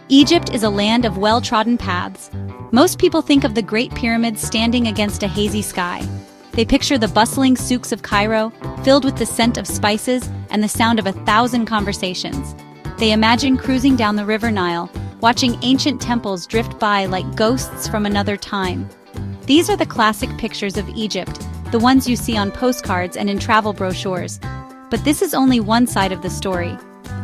Egypt is a land of well-trodden paths. Most people think of the Great Pyramids standing against a hazy sky. They picture the bustling souks of Cairo, filled with the scent of spices and the sound of 1,000 conversations. They imagine cruising down the River Nile, watching ancient temples drift by like ghosts from another time. These are the classic pictures of Egypt, the ones you see on postcards and in travel brochures. But this is only one side of the story.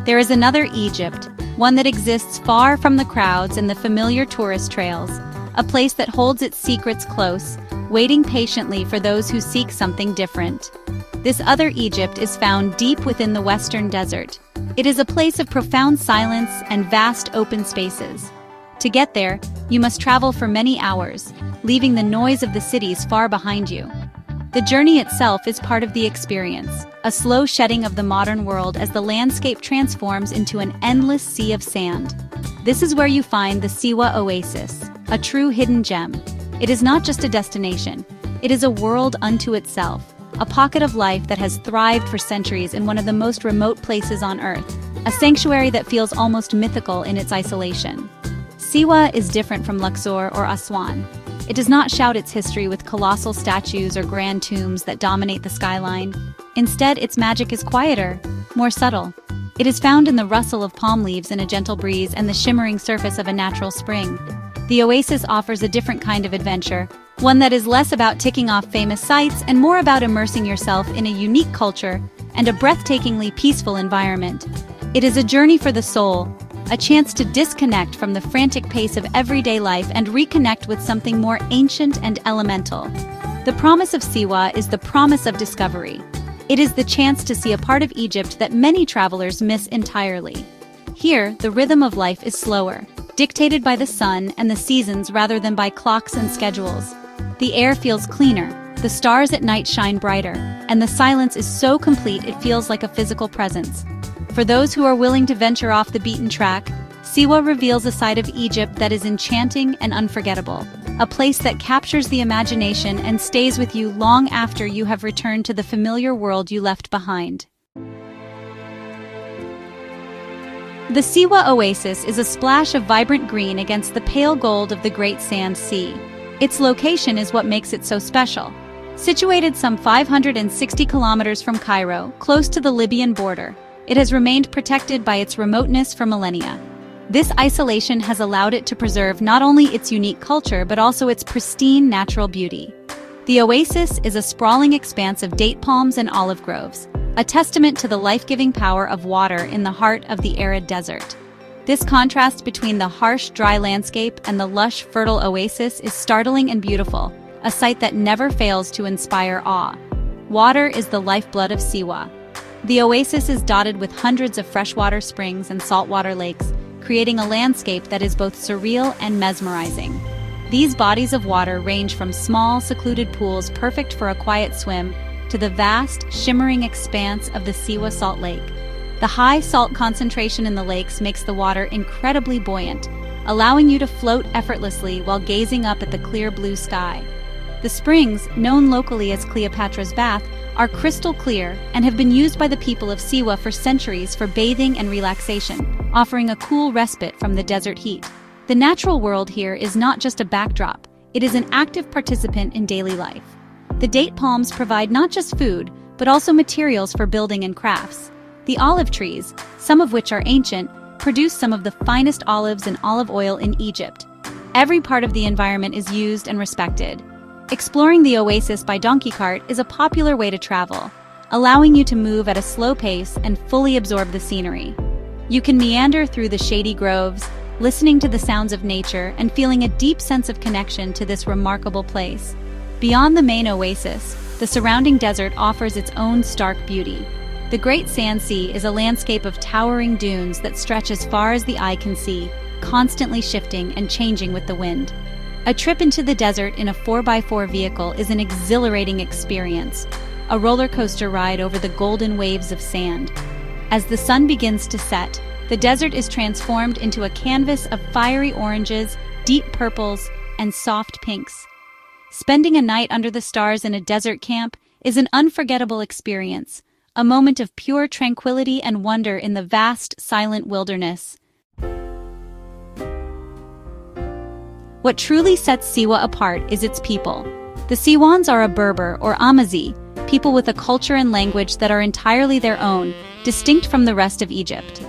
There is another Egypt, one that exists far from the crowds and the familiar tourist trails, a place that holds its secrets close, waiting patiently for those who seek something different. This other Egypt is found deep within the Western Desert. It is a place of profound silence and vast open spaces. To get there, you must travel for many hours, leaving the noise of the cities far behind you. The journey itself is part of the experience, a slow shedding of the modern world as the landscape transforms into an endless sea of sand. This is where you find the Siwa Oasis, a true hidden gem. It is not just a destination, it is a world unto itself, a pocket of life that has thrived for centuries in one of the most remote places on Earth, a sanctuary that feels almost mythical in its isolation. Siwa is different from Luxor or Aswan. It does not shout its history with colossal statues or grand tombs that dominate the skyline. Instead, its magic is quieter, more subtle. It is found in the rustle of palm leaves in a gentle breeze and the shimmering surface of a natural spring. The oasis offers a different kind of adventure, one that is less about ticking off famous sites and more about immersing yourself in a unique culture and a breathtakingly peaceful environment. It is a journey for the soul, a chance to disconnect from the frantic pace of everyday life and reconnect with something more ancient and elemental. The promise of Siwa is the promise of discovery. It is the chance to see a part of Egypt that many travelers miss entirely. Here, the rhythm of life is slower, dictated by the sun and the seasons rather than by clocks and schedules. The air feels cleaner, the stars at night shine brighter, and the silence is so complete it feels like a physical presence. For those who are willing to venture off the beaten track, Siwa reveals a side of Egypt that is enchanting and unforgettable, a place that captures the imagination and stays with you long after you have returned to the familiar world you left behind. The Siwa Oasis is a splash of vibrant green against the pale gold of the Great Sand Sea. Its location is what makes it so special. Situated some 560 kilometers from Cairo, close to the Libyan border, it has remained protected by its remoteness for millennia. This isolation has allowed it to preserve not only its unique culture but also its pristine natural beauty. The oasis is a sprawling expanse of date palms and olive groves, a testament to the life-giving power of water in the heart of the arid desert. This contrast between the harsh, dry landscape and the lush, fertile oasis is startling and beautiful, a sight that never fails to inspire awe. Water is the lifeblood of Siwa. The oasis is dotted with hundreds of freshwater springs and saltwater lakes, creating a landscape that is both surreal and mesmerizing. These bodies of water range from small, secluded pools perfect for a quiet swim to the vast, shimmering expanse of the Siwa Salt Lake. The high salt concentration in the lakes makes the water incredibly buoyant, allowing you to float effortlessly while gazing up at the clear blue sky. The springs, known locally as Cleopatra's Bath, are crystal clear and have been used by the people of Siwa for centuries for bathing and relaxation, offering a cool respite from the desert heat. The natural world here is not just a backdrop, it is an active participant in daily life. The date palms provide not just food, but also materials for building and crafts. The olive trees, some of which are ancient, produce some of the finest olives and olive oil in Egypt. Every part of the environment is used and respected. Exploring the oasis by donkey cart is a popular way to travel, allowing you to move at a slow pace and fully absorb the scenery. You can meander through the shady groves, listening to the sounds of nature and feeling a deep sense of connection to this remarkable place. Beyond the main oasis, the surrounding desert offers its own stark beauty. The Great Sand Sea is a landscape of towering dunes that stretch as far as the eye can see, constantly shifting and changing with the wind. A trip into the desert in a 4x4 vehicle is an exhilarating experience, a roller coaster ride over the golden waves of sand. As the sun begins to set, the desert is transformed into a canvas of fiery oranges, deep purples, and soft pinks. Spending a night under the stars in a desert camp is an unforgettable experience, a moment of pure tranquility and wonder in the vast, silent wilderness. What truly sets Siwa apart is its people. The Siwans are a Berber or Amazi, people with a culture and language that are entirely their own, distinct from the rest of Egypt.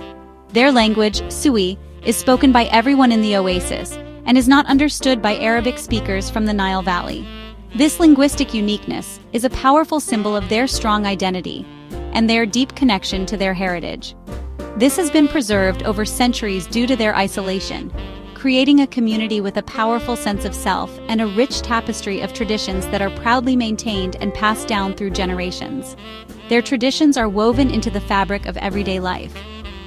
Their language, Sui, is spoken by everyone in the oasis and is not understood by Arabic speakers from the Nile Valley. This linguistic uniqueness is a powerful symbol of their strong identity and their deep connection to their heritage. This has been preserved over centuries due to their isolation, creating a community with a powerful sense of self and a rich tapestry of traditions that are proudly maintained and passed down through generations. Their traditions are woven into the fabric of everyday life.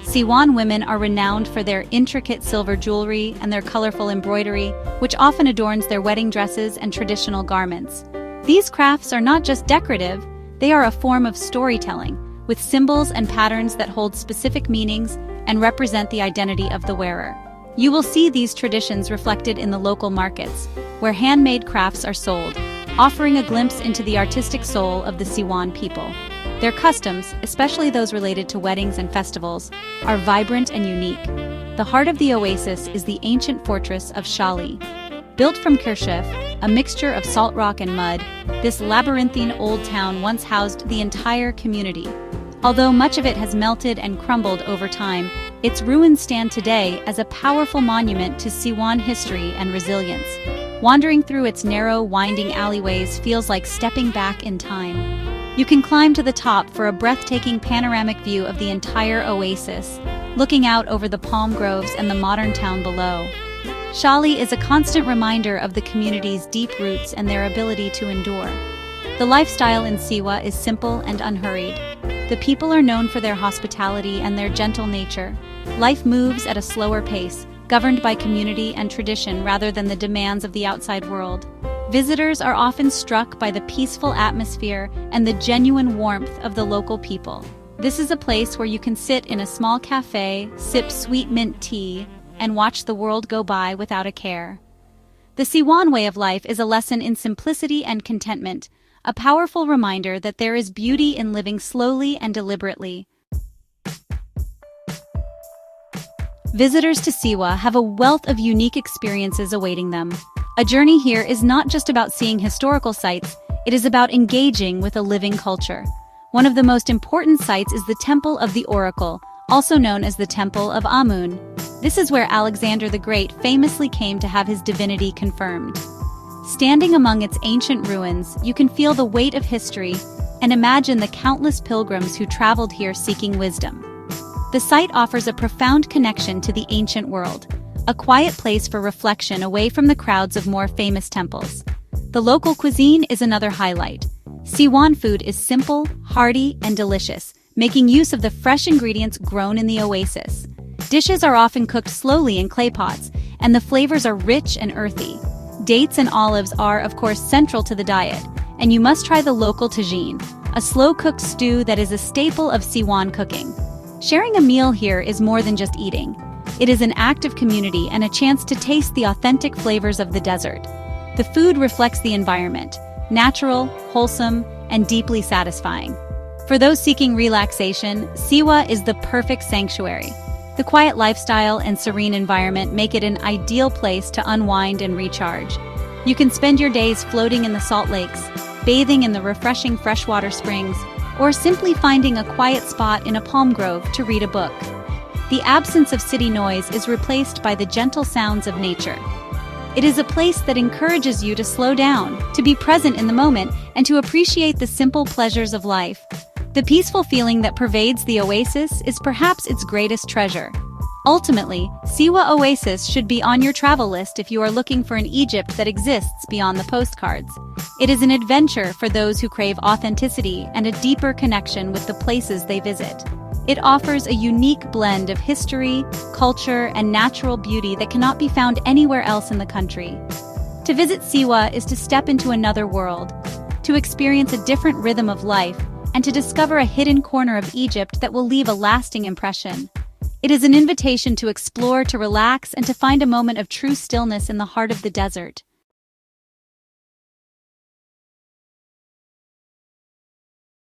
Siwan women are renowned for their intricate silver jewelry and their colorful embroidery, which often adorns their wedding dresses and traditional garments. These crafts are not just decorative, they are a form of storytelling, with symbols and patterns that hold specific meanings and represent the identity of the wearer. You will see these traditions reflected in the local markets, where handmade crafts are sold, offering a glimpse into the artistic soul of the Siwan people. Their customs, especially those related to weddings and festivals, are vibrant and unique. The heart of the oasis is the ancient fortress of Shali. Built from Kirshef, a mixture of salt rock and mud, this labyrinthine old town once housed the entire community. Although much of it has melted and crumbled over time, its ruins stand today as a powerful monument to Siwan history and resilience. Wandering through its narrow, winding alleyways feels like stepping back in time. You can climb to the top for a breathtaking panoramic view of the entire oasis, looking out over the palm groves and the modern town below. Shali is a constant reminder of the community's deep roots and their ability to endure. The lifestyle in Siwa is simple and unhurried. The people are known for their hospitality and their gentle nature. Life moves at a slower pace, governed by community and tradition rather than the demands of the outside world. Visitors are often struck by the peaceful atmosphere and the genuine warmth of the local people. This is a place where you can sit in a small cafe, sip sweet mint tea, and watch the world go by without a care. The Siwan way of life is a lesson in simplicity and contentment, a powerful reminder that there is beauty in living slowly and deliberately. Visitors to Siwa have a wealth of unique experiences awaiting them. A journey here is not just about seeing historical sites, it is about engaging with a living culture. One of the most important sites is the Temple of the Oracle, also known as the Temple of Amun. This is where Alexander the Great famously came to have his divinity confirmed. Standing among its ancient ruins, you can feel the weight of history and imagine the countless pilgrims who traveled here seeking wisdom. The site offers a profound connection to the ancient world, a quiet place for reflection away from the crowds of more famous temples. The local cuisine is another highlight. Siwan food is simple, hearty, and delicious, making use of the fresh ingredients grown in the oasis. Dishes are often cooked slowly in clay pots, and the flavors are rich and earthy. Dates and olives are, of course, central to the diet, and you must try the local tagine, a slow-cooked stew that is a staple of Siwan cooking. Sharing a meal here is more than just eating. It is an act of community and a chance to taste the authentic flavors of the desert. The food reflects the environment, natural, wholesome, and deeply satisfying. For those seeking relaxation, Siwa is the perfect sanctuary. The quiet lifestyle and serene environment make it an ideal place to unwind and recharge. You can spend your days floating in the salt lakes, bathing in the refreshing freshwater springs, or simply finding a quiet spot in a palm grove to read a book. The absence of city noise is replaced by the gentle sounds of nature. It is a place that encourages you to slow down, to be present in the moment, and to appreciate the simple pleasures of life. The peaceful feeling that pervades the oasis is perhaps its greatest treasure. Ultimately, Siwa Oasis should be on your travel list if you are looking for an Egypt that exists beyond the postcards. It is an adventure for those who crave authenticity and a deeper connection with the places they visit. It offers a unique blend of history, culture, and natural beauty that cannot be found anywhere else in the country. To visit Siwa is to step into another world, to experience a different rhythm of life, and to discover a hidden corner of Egypt that will leave a lasting impression. It is an invitation to explore, to relax, and to find a moment of true stillness in the heart of the desert.